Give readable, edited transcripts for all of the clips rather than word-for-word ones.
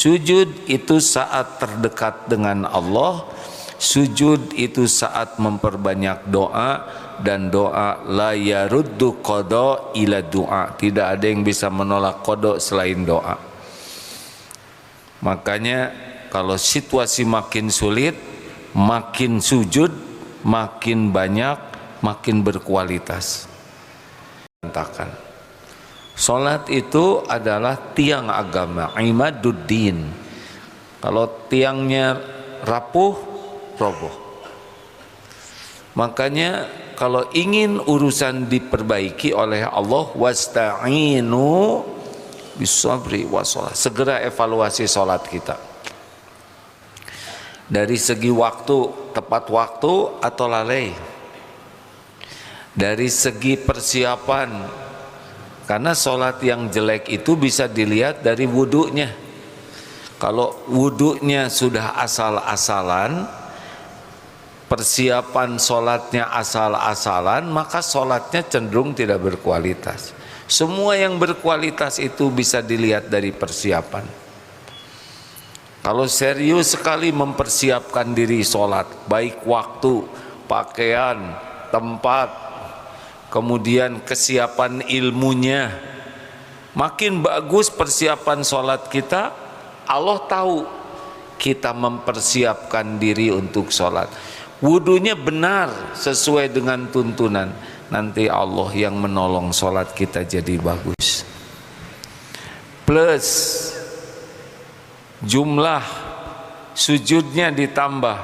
Sujud itu saat terdekat dengan Allah. Sujud itu saat memperbanyak doa, dan doa la yaruddu qada ila doa. Tidak ada yang bisa menolak qada selain doa. Makanya kalau situasi makin sulit, makin sujud, makin banyak, makin berkualitas. Salat itu adalah tiang agama, imaduddin. Kalau tiangnya rapuh, roboh. Makanya kalau ingin urusan diperbaiki oleh Allah, wasta'inu bisabri wassalah, segera evaluasi salat kita. Dari segi waktu, tepat waktu atau lalai. Dari segi persiapan, karena sholat yang jelek itu bisa dilihat dari wudunya. Kalau wudunya sudah asal-asalan, persiapan sholatnya asal-asalan, maka sholatnya cenderung tidak berkualitas. Semua yang berkualitas itu bisa dilihat dari persiapan. Kalau serius sekali mempersiapkan diri sholat, baik waktu, pakaian, tempat, kemudian kesiapan ilmunya, makin bagus persiapan sholat kita, Allah tahu kita mempersiapkan diri untuk sholat. Wudunya benar sesuai dengan tuntunan, nanti Allah yang menolong sholat kita jadi bagus. Plus jumlah sujudnya ditambah.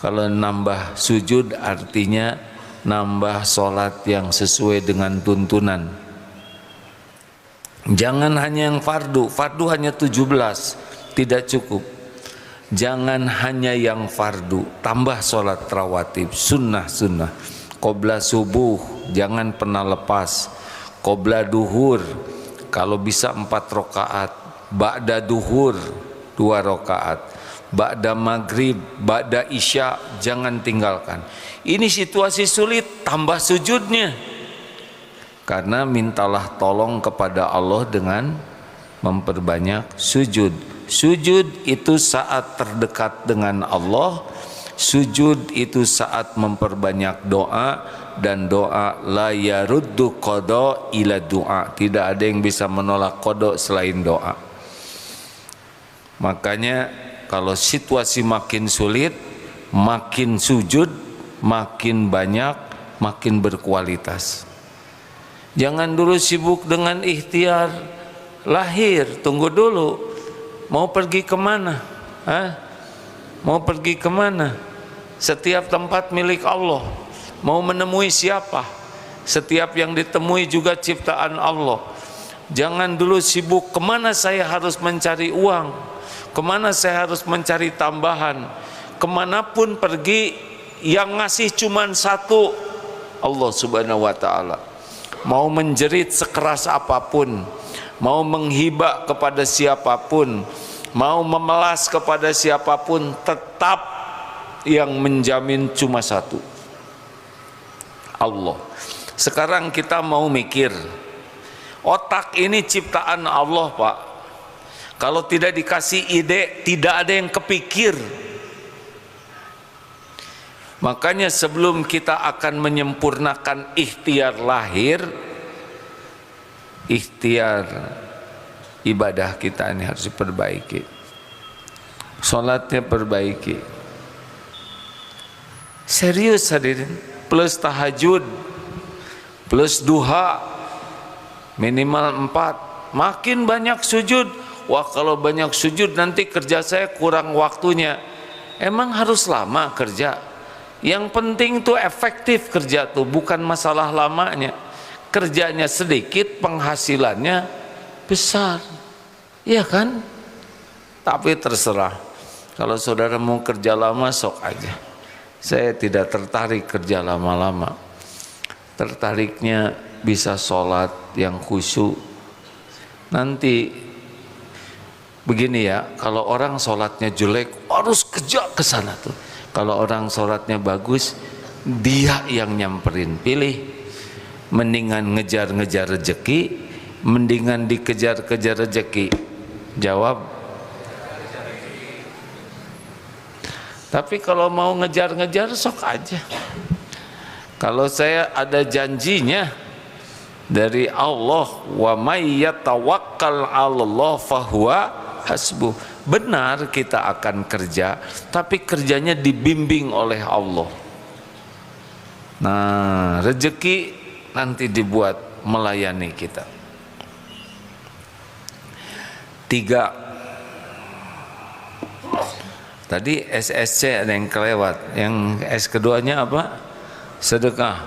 Kalau nambah sujud artinya nambah sholat yang sesuai dengan tuntunan. Jangan hanya yang fardu hanya 17, tidak cukup. Jangan hanya yang fardu, tambah sholat rawatib, sunnah. Qobla subuh jangan pernah lepas. Qobla duhur kalau bisa 4 rakaat. Ba'da duhur 2 rakaat. Ba'da maghrib, ba'da isya jangan tinggalkan. Ini situasi sulit, tambah sujudnya. Karena mintalah tolong kepada Allah dengan memperbanyak sujud. Sujud itu saat terdekat dengan Allah. Sujud itu saat memperbanyak doa, dan doa la yaruddu qada ila doa. Tidak ada yang bisa menolak qada selain doa. Makanya kalau situasi makin sulit, makin sujud, makin banyak, makin berkualitas. Jangan dulu sibuk dengan ikhtiar lahir, tunggu dulu. Mau pergi kemana? Mau pergi kemana? Setiap tempat milik Allah. Mau menemui siapa? Setiap yang ditemui juga ciptaan Allah. Jangan dulu sibuk kemana saya harus mencari uang, kemana saya harus mencari tambahan. Kemanapun pergi, yang ngasih cuman satu, Allah subhanahu wa ta'ala. Mau menjerit sekeras apapun, mau menghibah kepada siapapun, mau memelas kepada siapapun, tetap yang menjamin cuma satu, Allah. Sekarang kita mau mikir, otak ini ciptaan Allah, Pak. Kalau tidak dikasih ide, tidak ada yang kepikir. Makanya sebelum kita akan menyempurnakan ikhtiar lahir, ikhtiar ibadah kita ini harus diperbaiki. Sholatnya perbaiki. Serius hadirin. Plus tahajud, plus duha, minimal 4. Makin banyak sujud. Wah, kalau banyak sujud nanti kerja saya kurang waktunya. Emang harus lama kerja? Yang penting tuh efektif kerja tuh, bukan masalah lamanya. Kerjanya sedikit, penghasilannya besar, iya kan? Tapi terserah. Kalau saudara mau kerja lama, sok aja. Saya tidak tertarik kerja lama-lama. Tertariknya bisa sholat yang khusyuk. Nanti begini ya, kalau orang sholatnya jelek, harus kerja ke sana tuh. Kalau orang sholatnya bagus, dia yang nyamperin. Pilih, mendingan ngejar-ngejar rezeki, mendingan dikejar-kejar rezeki. Jawab, Tapi kalau mau ngejar-ngejar sok aja. Kalau saya ada janjinya dari Allah, wa may yatawakkal 'alallah fahuwa hasbuh. Benar kita akan kerja, tapi kerjanya dibimbing oleh Allah. Nah, rezeki nanti dibuat melayani kita. 3. Tadi SSC ada yang kelewat. Yang S keduanya apa? Sedekah.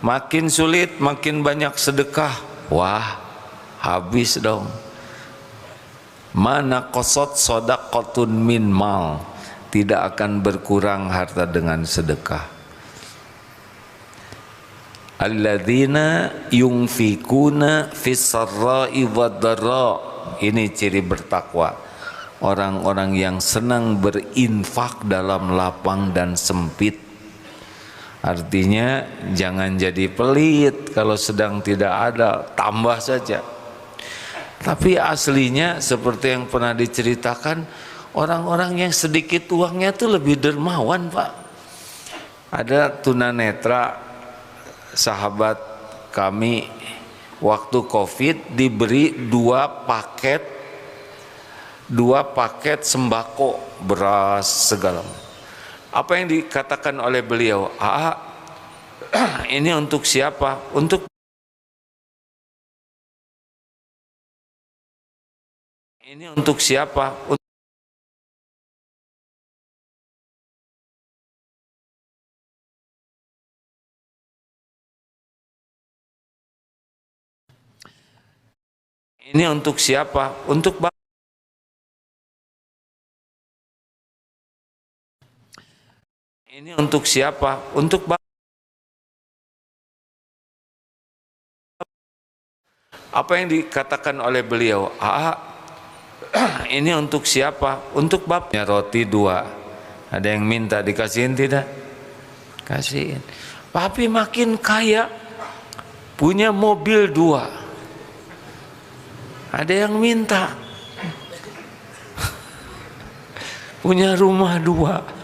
Makin sulit, makin banyak sedekah. Wah, habis dong. Mana qasat shadaqatun min mal. Tidak akan berkurang harta dengan sedekah. Alladzina yunfikuna fis sarra'i wad dharra. Ini ciri bertakwa. Orang-orang yang senang berinfak dalam lapang dan sempit. Artinya jangan jadi pelit kalau sedang tidak ada, tambah saja. Tapi aslinya seperti yang pernah diceritakan, orang-orang yang sedikit uangnya itu lebih dermawan, Pak. Ada tunanetra sahabat kami waktu Covid diberi 2 paket sembako, beras segala. Apa yang dikatakan oleh beliau? Ini untuk siapa? Ini untuk siapa? Ini untuk siapa? Untuk Ini untuk siapa? Untuk apa yang dikatakan oleh beliau? Ini untuk siapa? Untuk bapaknya. Roti 2. Ada yang minta dikasihin tidak? Kasihin. Papi makin kaya, punya mobil 2. Ada yang minta punya rumah 2.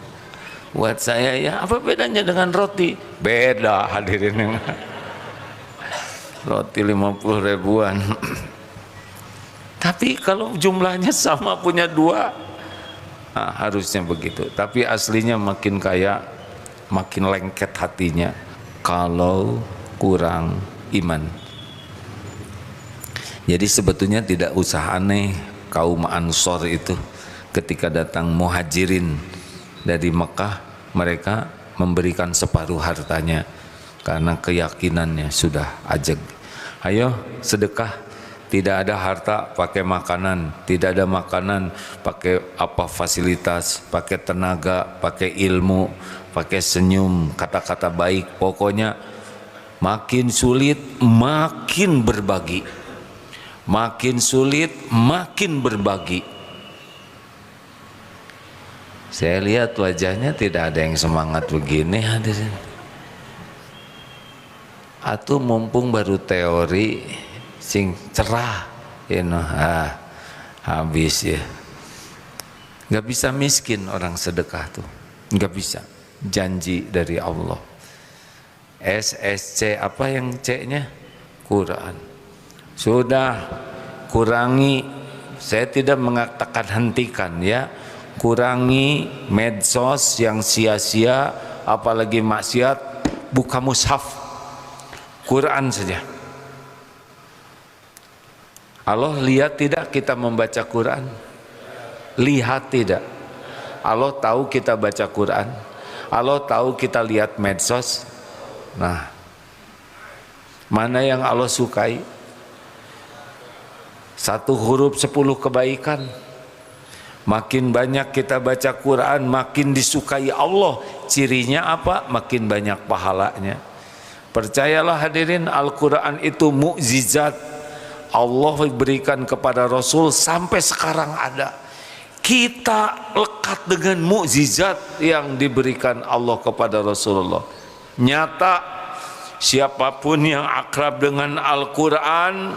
Buat saya ya, apa bedanya dengan roti? Beda hadirin yang roti 50 ribuan. Tapi kalau jumlahnya sama, punya 2, nah, harusnya begitu. Tapi aslinya makin kaya, makin lengket hatinya kalau kurang iman. Jadi sebetulnya tidak usah aneh kaum Ansor itu ketika datang muhajirin dari Mekah, mereka memberikan separuh hartanya karena keyakinannya sudah ajeg. Ayo sedekah, tidak ada harta pakai makanan, tidak ada makanan pakai apa fasilitas, pakai tenaga, pakai ilmu, pakai senyum, kata-kata baik. Pokoknya makin sulit makin berbagi, makin sulit makin berbagi. Saya lihat wajahnya tidak ada yang semangat begini hadirin. Atau mumpung baru teori sing cerah, habis ya. Gak bisa miskin orang sedekah tuh, gak bisa. Janji dari Allah. SSC apa yang C-nya? Quran. Sudah kurangi, saya tidak mengatakan hentikan ya. Kurangi medsos yang sia-sia, apalagi maksiat. Buka mushaf, Quran saja. Allah lihat tidak kita membaca Quran? Lihat tidak? Allah tahu kita baca Quran? Allah tahu kita lihat medsos? Nah, mana yang Allah sukai? 1 huruf 10 kebaikan. Makin banyak kita baca Quran, makin disukai Allah. Cirinya apa? Makin banyak pahalanya. Percayalah hadirin, Al-Quran itu mukjizat. Allah berikan kepada Rasul sampai sekarang ada. Kita lekat dengan mukjizat yang diberikan Allah kepada Rasulullah. Nyata, siapapun yang akrab dengan Al-Quran,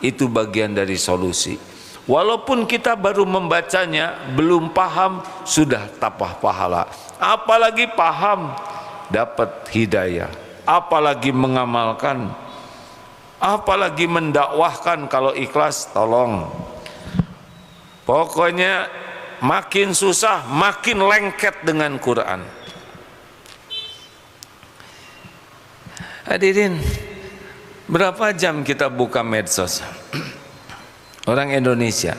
itu bagian dari solusi. Walaupun kita baru membacanya, belum paham, sudah dapat pahala. Apalagi paham, dapat hidayah. Apalagi mengamalkan, apalagi mendakwahkan. Kalau ikhlas, tolong. Pokoknya makin susah, makin lengket dengan Quran. Hadirin, berapa jam kita buka medsos? Orang Indonesia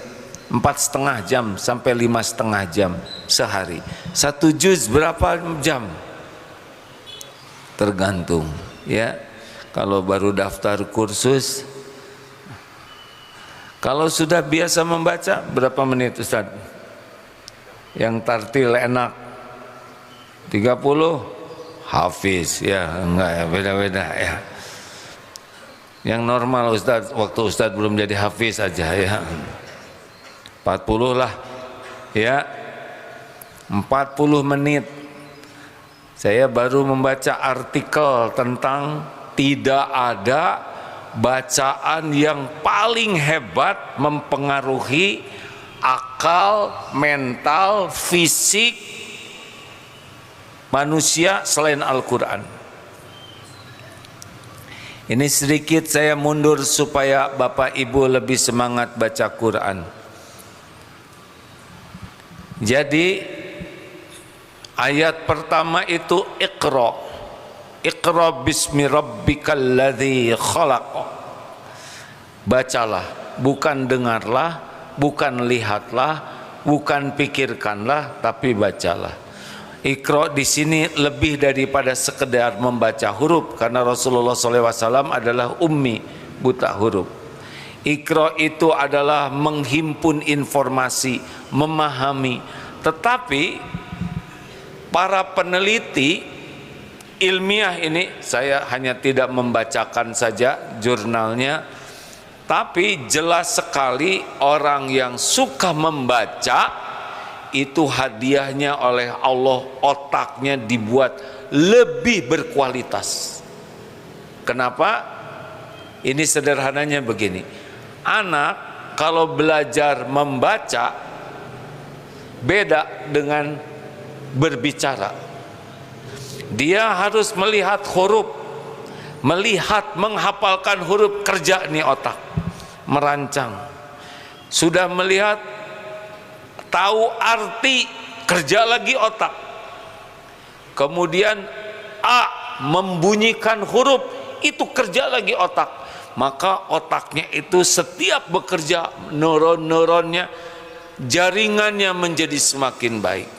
4,5 jam sampai 5,5 jam sehari. 1 juz berapa jam? Tergantung, ya. Kalau baru daftar kursus, kalau sudah biasa membaca berapa menit Ustaz? Yang tartil enak 30, hafiz ya, enggak ya, beda-beda ya. Yang normal Ustaz, waktu Ustaz belum jadi hafiz aja ya, 40 lah ya, 40 menit. Saya baru membaca artikel tentang tidak ada bacaan yang paling hebat mempengaruhi akal, mental, fisik manusia selain Al-Quran. Ini sedikit saya mundur supaya Bapak Ibu lebih semangat baca Quran. Jadi ayat pertama itu Iqra. Iqra bismi rabbikal ladzi khalaq. Bacalah, bukan dengarlah, bukan lihatlah, bukan pikirkanlah, tapi bacalah. Iqra di sini lebih daripada sekedar membaca huruf, karena Rasulullah SAW adalah ummi, buta huruf. Iqra itu adalah menghimpun informasi, memahami. Tetapi para peneliti ilmiah ini, saya hanya tidak membacakan saja jurnalnya, tapi jelas sekali orang yang suka membaca itu hadiahnya oleh Allah, otaknya dibuat lebih berkualitas. Kenapa? Ini sederhananya begini. Anak kalau belajar membaca beda dengan berbicara. Dia harus melihat huruf, melihat, menghafalkan huruf, kerja nih otak, merancang. Sudah melihat, tahu arti, kerja lagi otak. Kemudian A, membunyikan huruf, itu kerja lagi otak. Maka otaknya itu setiap bekerja, neuron-neuronnya, jaringannya menjadi semakin baik.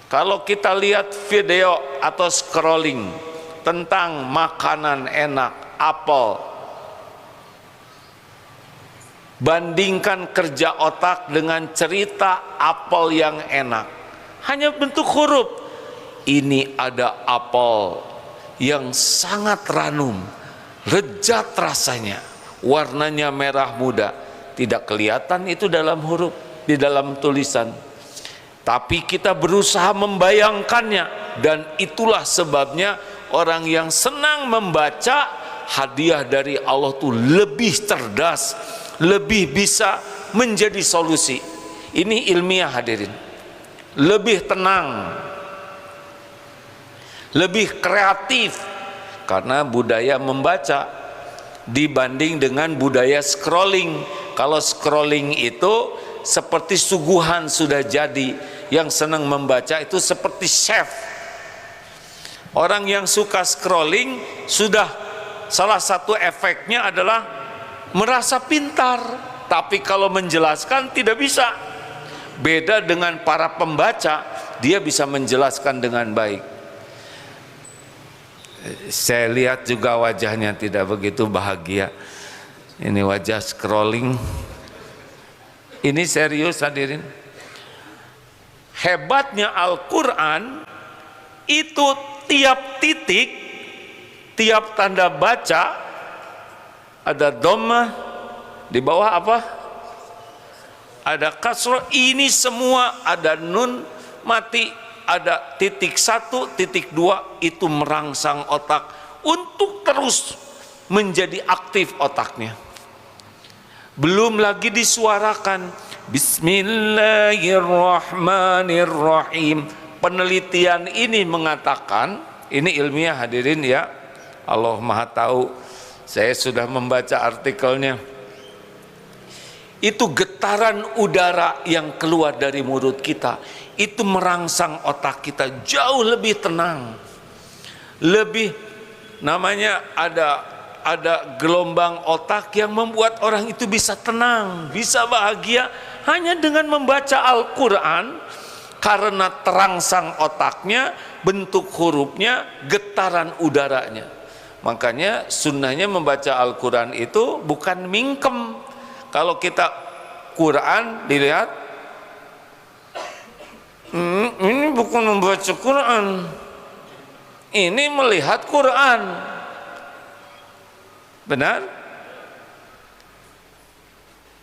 Kalau kita lihat video atau scrolling tentang makanan enak, apel, bandingkan kerja otak dengan cerita apel yang enak, hanya bentuk huruf. Ini ada apel yang sangat ranum, lezat rasanya, warnanya merah muda. Tidak kelihatan itu dalam huruf, di dalam tulisan, tapi kita berusaha membayangkannya. Dan itulah sebabnya orang yang senang membaca, hadiah dari Allah tuh lebih cerdas, lebih bisa menjadi solusi. Ini ilmiah hadirin. Lebih tenang, lebih kreatif, karena budaya membaca dibanding dengan budaya scrolling. Kalau scrolling itu seperti suguhan sudah jadi. Yang senang membaca itu seperti chef. Orang yang suka scrolling sudah, salah satu efeknya adalah merasa pintar, tapi kalau menjelaskan tidak bisa. Beda dengan para pembaca, dia bisa menjelaskan dengan baik. Saya lihat juga wajahnya tidak begitu bahagia. Ini wajah scrolling. Ini serius hadirin. Hebatnya Al-Quran itu tiap titik, tiap tanda baca ada dhammah, di bawah apa? Ada kasroh. Ini semua ada nun mati, ada titik 1, titik 2. Itu merangsang otak untuk terus menjadi aktif otaknya. belum lagi disuarakan. Bismillahirrahmanirrahim. Penelitian ini mengatakan, ini ilmiah hadirin ya, Allah Maha tahu, saya sudah membaca artikelnya. Itu getaran udara yang keluar dari mulut kita, itu merangsang otak kita jauh lebih tenang. Lebih, namanya ada gelombang otak yang membuat orang itu bisa tenang, bisa bahagia hanya dengan membaca Al-Quran. Karena terangsang otaknya, bentuk hurufnya, getaran udaranya. Makanya sunnahnya membaca Al-Quran itu bukan mingkem. Kalau kita Quran dilihat, ini bukan membaca Quran, ini melihat Quran. Benar?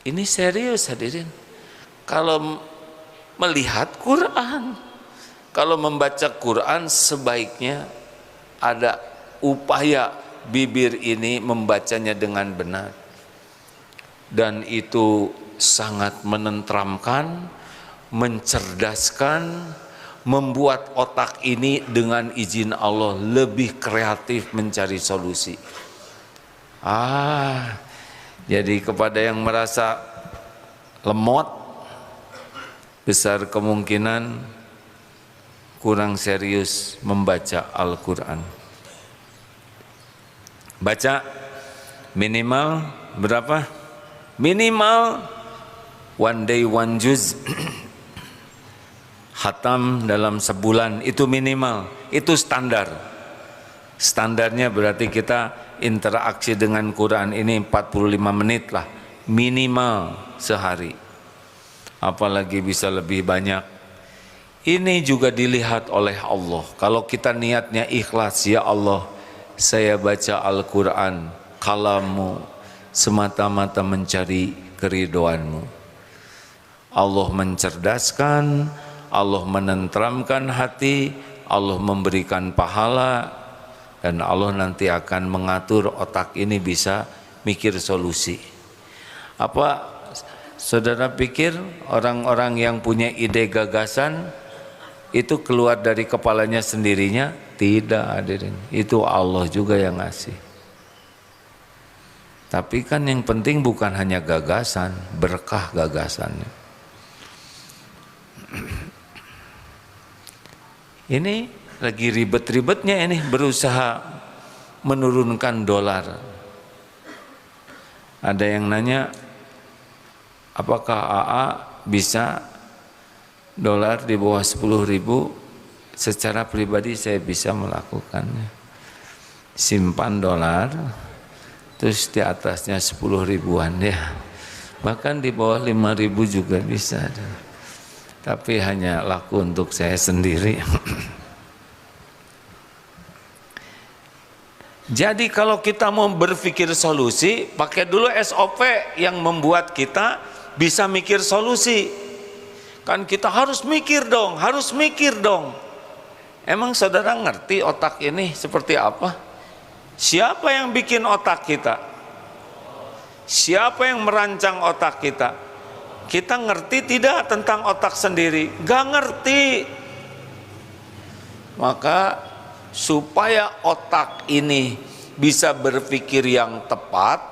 Ini serius hadirin. Kalau melihat Quran, kalau membaca Quran sebaiknya ada upaya bibir ini membacanya dengan benar. Dan itu sangat menenteramkan, mencerdaskan, membuat otak ini dengan izin Allah lebih kreatif mencari solusi. Jadi kepada yang merasa lemot, besar kemungkinan kurang serius membaca Al-Quran. Baca minimal berapa? Minimal one day one juz. Khatam dalam sebulan itu minimal, itu standar. Standarnya berarti kita interaksi dengan Quran ini 45 menit lah minimal sehari. Apalagi bisa lebih banyak. Ini juga dilihat oleh Allah. Kalau kita niatnya ikhlas, ya Allah, saya baca Al-Quran, kalammu, semata-mata mencari keridhoanmu. Allah mencerdaskan, Allah menenteramkan hati, Allah memberikan pahala, dan Allah nanti akan mengatur otak ini bisa mikir solusi. Apa saudara pikir orang-orang yang punya ide gagasan itu keluar dari kepalanya sendirinya? Tidak hadirin, itu Allah juga yang ngasih. Tapi kan yang penting bukan hanya gagasan, berkah gagasannya. Ini lagi ribet-ribetnya ini berusaha menurunkan dolar. Ada yang nanya, apakah AA bisa dolar di bawah 10.000? Secara pribadi saya bisa melakukannya. Simpan dolar, terus di atasnya 10 ribuan ya. Bahkan di bawah 5.000 juga bisa. Tapi hanya laku untuk saya sendiri. Jadi kalau kita mau berpikir solusi, pakai dulu SOP yang membuat kita bisa mikir solusi. Kan kita harus mikir dong, harus mikir dong. Emang saudara ngerti otak ini seperti apa? Siapa yang bikin otak kita? Siapa yang merancang otak kita? Kita ngerti tidak tentang otak sendiri? Gak ngerti. Maka supaya otak ini bisa berpikir yang tepat,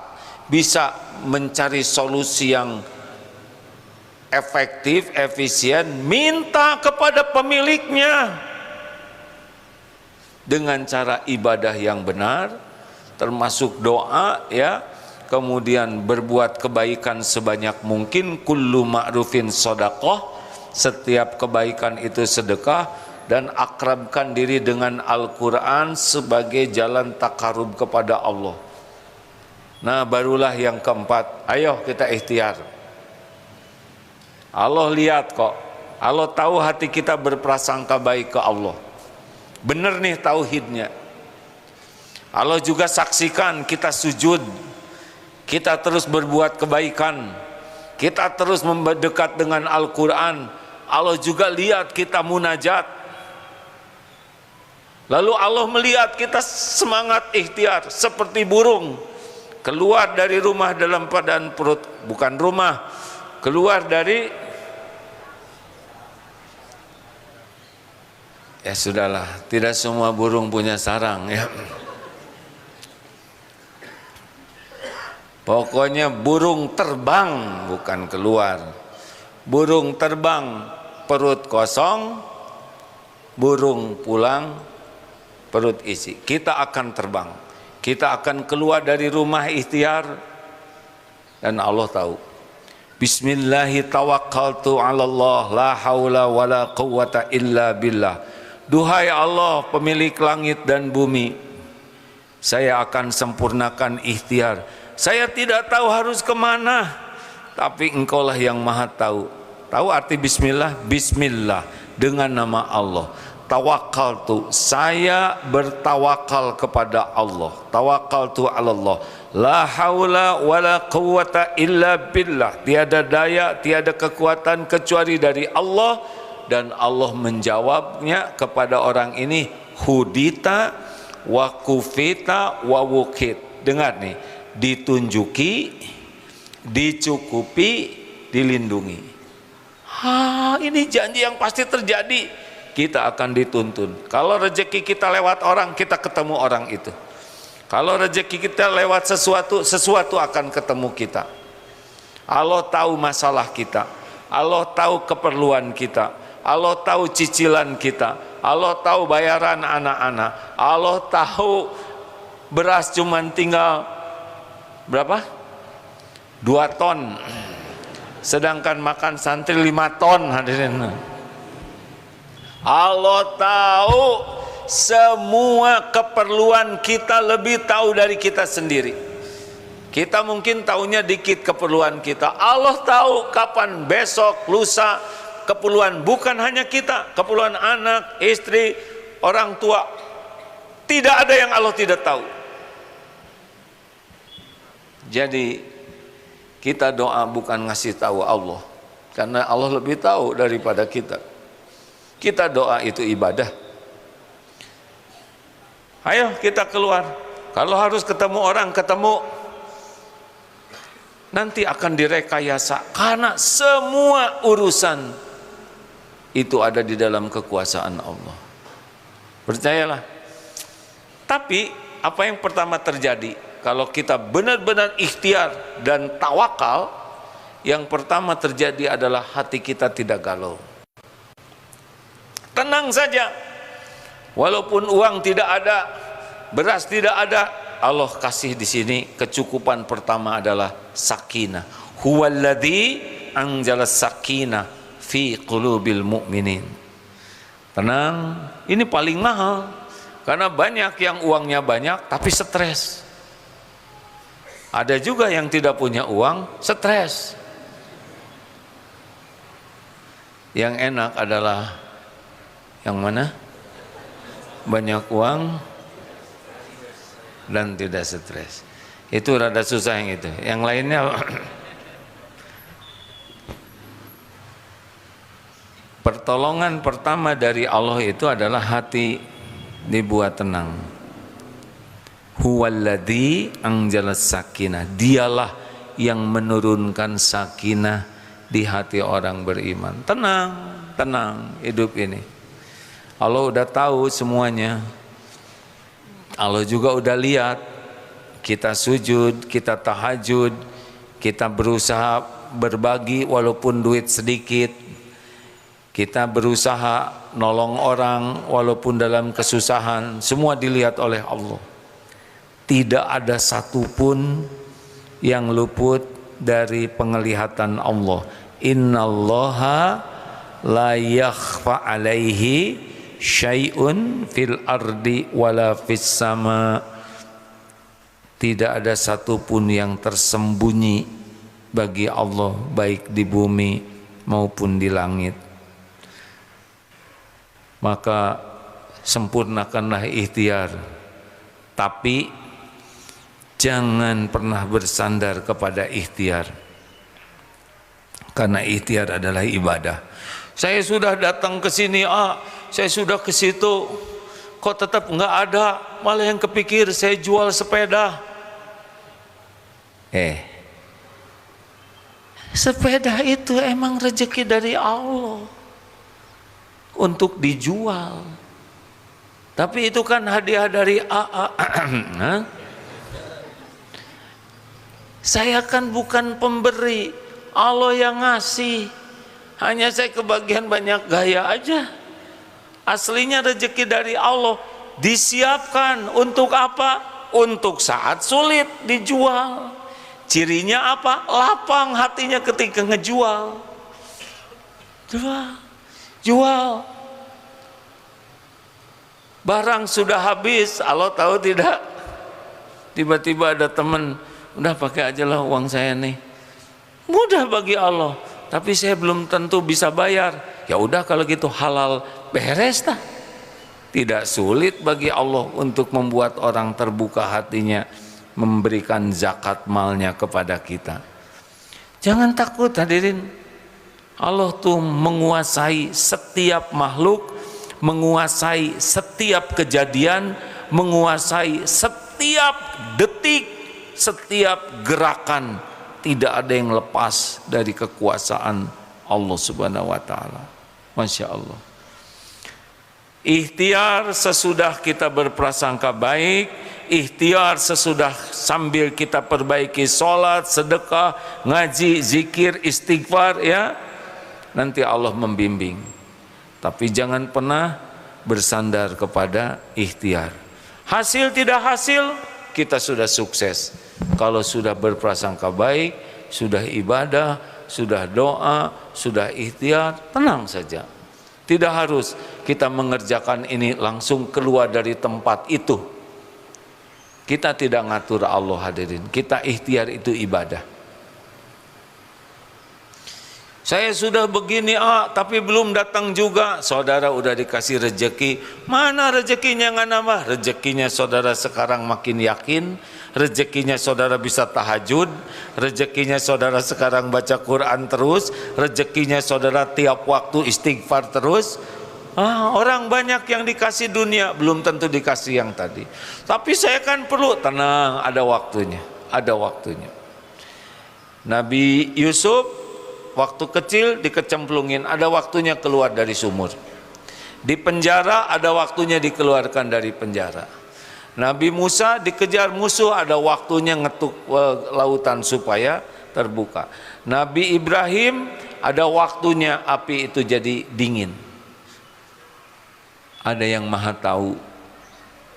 bisa mencari solusi yang efektif, efisien, minta kepada pemiliknya dengan cara ibadah yang benar, termasuk doa ya, kemudian berbuat kebaikan sebanyak mungkin, kullu ma'rufin shadaqah, setiap kebaikan itu sedekah, dan akrabkan diri dengan Al-Quran sebagai jalan takarub kepada Allah. Nah barulah yang keempat, ayo kita ikhtiar. Allah lihat kok, Allah tahu hati kita berprasangka baik ke Allah, benar nih tauhidnya. Allah juga saksikan kita sujud, kita terus berbuat kebaikan, kita terus mendekat dengan Al-Quran. Allah juga lihat kita munajat. Lalu Allah melihat kita semangat ikhtiar seperti burung keluar dari rumah dalam keadaan perut, bukan rumah, keluar dari, ya sudahlah, tidak semua burung punya sarang ya. Pokoknya burung terbang, bukan keluar. Burung terbang, perut kosong, burung pulang, perut isi. Kita akan terbang, kita akan keluar dari rumah ikhtiar, dan Allah tahu. Bismillahi tawakkaltu ala Allah, la haula wa la quwwata illa billah. Duhai Allah, pemilik langit dan bumi, saya akan sempurnakan ikhtiar. Saya tidak tahu harus kemana, tapi Engkaulah yang maha tahu. Tahu arti bismillah? Bismillah, dengan nama Allah. Tawakkaltu, saya bertawakal kepada Allah. Tawakkaltu ala Allah, la haula wala quwwata illa billah. Tiada daya, tiada kekuatan kecuali dari Allah. Dan Allah menjawabnya kepada orang ini, hudita wa kufita wa wukit. Dengar nih, ditunjuki, dicukupi, dilindungi. Ini janji yang pasti terjadi. Kita akan dituntun. Kalau rezeki kita lewat orang, kita ketemu orang itu. Kalau rezeki kita lewat sesuatu, sesuatu akan ketemu kita. Allah tahu masalah kita, Allah tahu keperluan kita, Allah tahu cicilan kita, Allah tahu bayaran anak-anak, Allah tahu beras cuman tinggal berapa? 2 ton, sedangkan makan santri 5 ton, hadirin. Allah tahu semua keperluan kita, lebih tahu dari kita sendiri. Kita mungkin tahunya dikit keperluan kita, Allah tahu kapan, besok, lusa, keperluan bukan hanya kita, keperluan anak, istri, orang tua. Tidak ada yang Allah tidak tahu. Jadi kita doa bukan ngasih tahu Allah, karena Allah lebih tahu daripada kita. Kita doa itu ibadah. Ayo kita keluar. Kalau harus ketemu orang, ketemu. Nanti akan direkayasa, karena semua urusan itu ada di dalam kekuasaan Allah. Percayalah. Tapi apa yang pertama terjadi kalau kita benar-benar ikhtiar dan tawakal? Yang pertama terjadi adalah hati kita tidak galau. Tenang saja. Walaupun uang tidak ada, beras tidak ada, Allah kasih di sini kecukupan pertama adalah sakinah. Huwallazi anzala sakinah fi qulubil mu'minin. Tenang, ini paling mahal. Karena banyak yang uangnya banyak tapi stres. Ada juga yang tidak punya uang, stres. Yang enak adalah yang mana? Banyak uang dan tidak stres. Itu rada susah yang itu. Yang lainnya pertolongan pertama dari Allah itu adalah hati dibuat tenang. Huwallazi anzalas sakinah. Dialah yang menurunkan sakinah di hati orang beriman. Tenang, tenang hidup ini. Allah udah tahu semuanya. Allah juga udah lihat kita sujud, kita tahajud, kita berusaha berbagi walaupun duit sedikit, kita berusaha nolong orang walaupun dalam kesusahan. Semua dilihat oleh Allah. Tidak ada satupun yang luput dari penglihatan Allah. Innallaha la yakhfa alaihi syai'un fil ardi wala fis sama. Tidak ada satupun yang tersembunyi bagi Allah, baik di bumi maupun di langit. Maka sempurnakanlah ikhtiar, tapi jangan pernah bersandar kepada ikhtiar, karena ikhtiar adalah ibadah. Saya sudah datang ke sini, saya sudah ke situ, kok tetap nggak ada. Malah yang kepikir saya jual sepeda. Sepeda itu emang rezeki dari Allah untuk dijual. Tapi itu kan hadiah dari AA. Saya kan bukan pemberi, Allah yang ngasih. Hanya saya kebagian banyak gaya aja. Aslinya rezeki dari Allah, disiapkan untuk apa? Untuk saat sulit dijual. Cirinya apa? Lapang hatinya ketika ngejual. Jual. Barang sudah habis, Allah tahu tidak? Tiba-tiba ada teman, udah pakai aja lah uang saya nih. Mudah bagi Allah, tapi saya belum tentu bisa bayar. Ya udah kalau gitu halal, beres dah. Tidak sulit bagi Allah untuk membuat orang terbuka hatinya, memberikan zakat malnya kepada kita. Jangan takut hadirin. Allah tuh menguasai setiap makhluk, menguasai setiap kejadian, menguasai setiap detik, setiap gerakan. Tidak ada yang lepas dari kekuasaan Allah Subhanahu wa taala. Masya Allah. Ikhtiar sesudah kita berprasangka baik, ikhtiar sesudah sambil kita perbaiki sholat, sedekah, ngaji, zikir, istighfar, ya, nanti Allah membimbing. Tapi jangan pernah bersandar kepada ikhtiar. Hasil tidak hasil, kita sudah sukses. Kalau sudah berprasangka baik, sudah ibadah, sudah doa, sudah ikhtiar, tenang saja. Tidak harus kita mengerjakan ini langsung keluar dari tempat itu. Kita tidak ngatur Allah hadirin. Kita ikhtiar itu ibadah. Saya sudah begini tapi belum datang juga. Saudara udah dikasih rezeki. Mana rezekinya nggak nambah? Rezekinya saudara sekarang makin yakin. Rezekinya saudara bisa tahajud, rezekinya saudara sekarang baca Quran terus, rezekinya saudara tiap waktu istighfar terus. Orang banyak yang dikasih dunia belum tentu dikasih yang tadi. Tapi saya kan perlu tenang, ada waktunya, ada waktunya. Nabi Yusuf waktu kecil dikecemplungin, ada waktunya keluar dari sumur. Di penjara ada waktunya dikeluarkan dari penjara. Nabi Musa dikejar musuh, ada waktunya ngetuk lautan supaya terbuka. Nabi Ibrahim ada waktunya api itu jadi dingin. Ada yang maha tahu.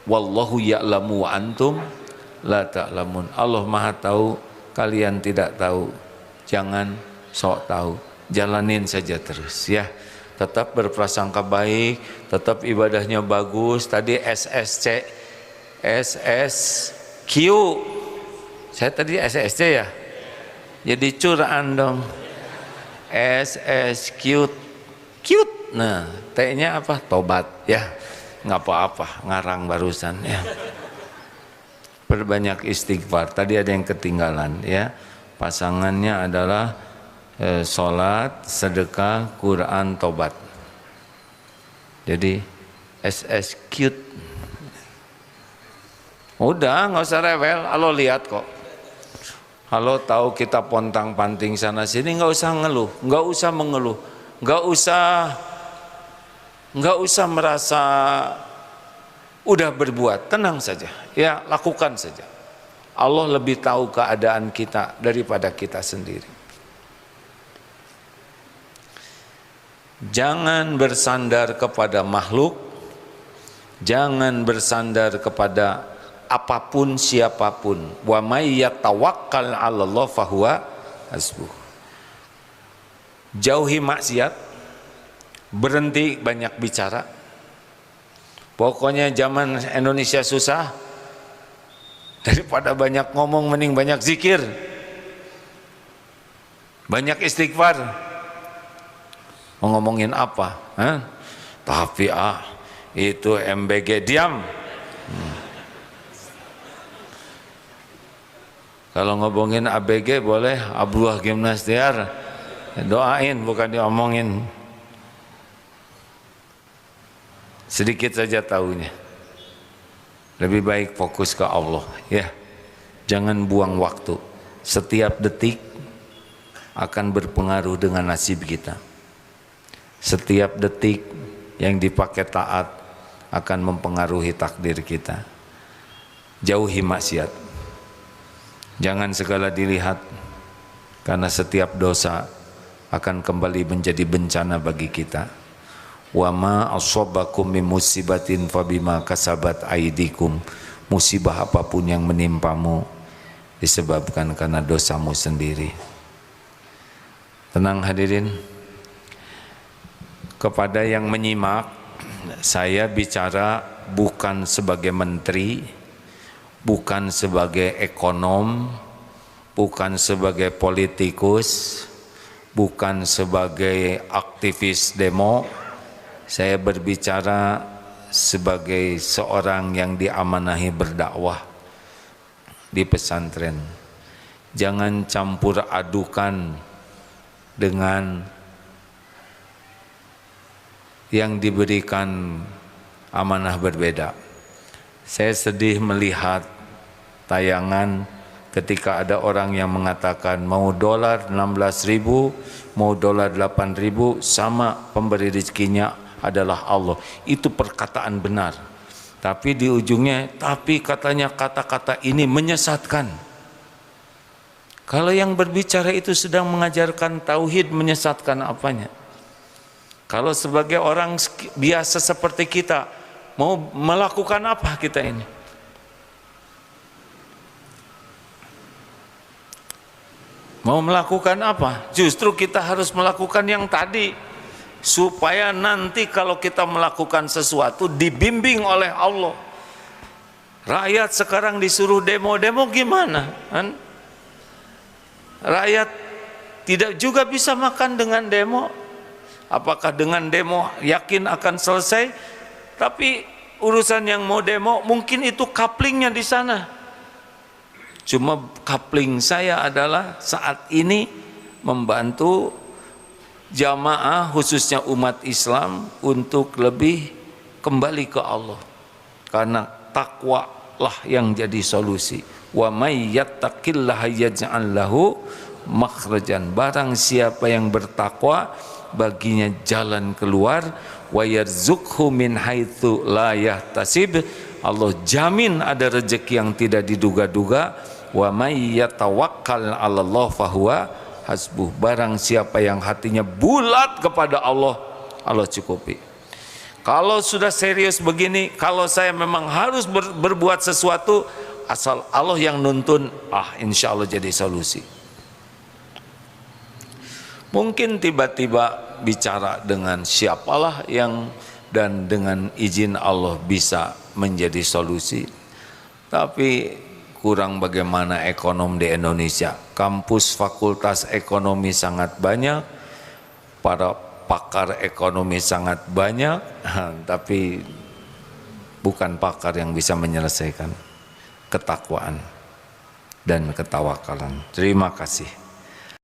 Wallahu ya'lamu wa antum la ta'lamun. Allah maha tahu, kalian tidak tahu. Jangan sok tahu. Jalanin saja terus ya. Tetap berprasangka baik, tetap ibadahnya bagus. Tadi SSQ, saya tadi SSC ya, jadi curaan dong. SSQ, cute. Nah, T-nya apa? Tobat ya, nggak apa-apa, ngarang barusan ya. Perbanyak istighfar. Tadi ada yang ketinggalan ya. Pasangannya adalah sholat, sedekah, Quran, tobat. Jadi SSQ. Udah, nggak usah rewel. Allah lihat kok. Allah tahu kita pontang-panting sana sini, nggak usah ngeluh, nggak usah mengeluh, nggak usah merasa udah berbuat. Tenang saja, ya lakukan saja. Allah lebih tahu keadaan kita daripada kita sendiri. Jangan bersandar kepada makhluk, jangan bersandar kepada apapun siapapun. Wa may yatawakkal 'alallah fahuwa hasbuh. Jauhi maksiat, berhenti banyak bicara. Pokoknya zaman Indonesia susah, daripada banyak ngomong mending banyak zikir, banyak istighfar. Mau ngomongin apa? Tapi itu MBG diam. Kalau ngomongin ABG boleh, Abdullah Gimnastiar, doain bukan diomongin. Sedikit saja tahunya. Lebih baik fokus ke Allah ya. Jangan buang waktu. setiap detik akan berpengaruh dengan nasib kita. Setiap detik yang dipakai taat akan mempengaruhi takdir kita. Jauhi maksiat, jangan segala dilihat, karena setiap dosa akan kembali menjadi bencana bagi kita. Wa ma asabakum min musibatin fabima kasabat aidikum. Musibah apapun yang menimpamu disebabkan karena dosamu sendiri. Tenang hadirin. Kepada yang menyimak, saya bicara bukan sebagai menteri, bukan sebagai ekonom, bukan sebagai politikus, bukan sebagai aktivis demo. Saya berbicara sebagai seorang yang diamanahi berdakwah di pesantren. Jangan campur adukan dengan yang diberikan amanah berbeda. Saya sedih melihat tayangan ketika ada orang yang mengatakan mau dolar 16.000, mau dolar 8.000, sama pemberi rezekinya adalah Allah. Itu perkataan benar. Tapi di ujungnya, tapi katanya kata-kata ini menyesatkan. Kalau yang berbicara itu sedang mengajarkan tauhid, menyesatkan apanya? Kalau sebagai orang biasa seperti kita, mau melakukan apa kita ini? Mau melakukan apa? Justru kita harus melakukan yang tadi, supaya nanti kalau kita melakukan sesuatu dibimbing oleh Allah. Rakyat sekarang disuruh demo-demo gimana? Kan? Rakyat tidak juga bisa makan dengan demo. Apakah dengan demo yakin akan selesai? Tapi urusan yang mau demo mungkin itu couplingnya di sana. Cuma coupling saya adalah saat ini membantu jamaah khususnya umat Islam untuk lebih kembali ke Allah. Karena takwa lah yang jadi solusi. Wa may yattaqillaha yaj'al lahu makhrajan. Barang siapa yang bertakwa, baginya jalan keluar. Wa yarzuqhu min haitsu la yahtasib. Allah jamin ada rezeki yang tidak diduga-duga. Wa may yatawakkal 'alallah fahuwa hasbuh. Barang siapa yang hatinya bulat kepada Allah, Allah cukupi. Kalau sudah serius begini, kalau saya memang harus berbuat sesuatu, asal Allah yang nuntun, insya Allah jadi solusi. Mungkin tiba-tiba bicara dengan siapalah yang dan dengan izin Allah bisa menjadi solusi. Tapi kurang bagaimana ekonom di Indonesia. Kampus fakultas ekonomi sangat banyak, para pakar ekonomi sangat banyak, tapi bukan pakar yang bisa menyelesaikan ketakwaan dan ketawakalan. Terima kasih.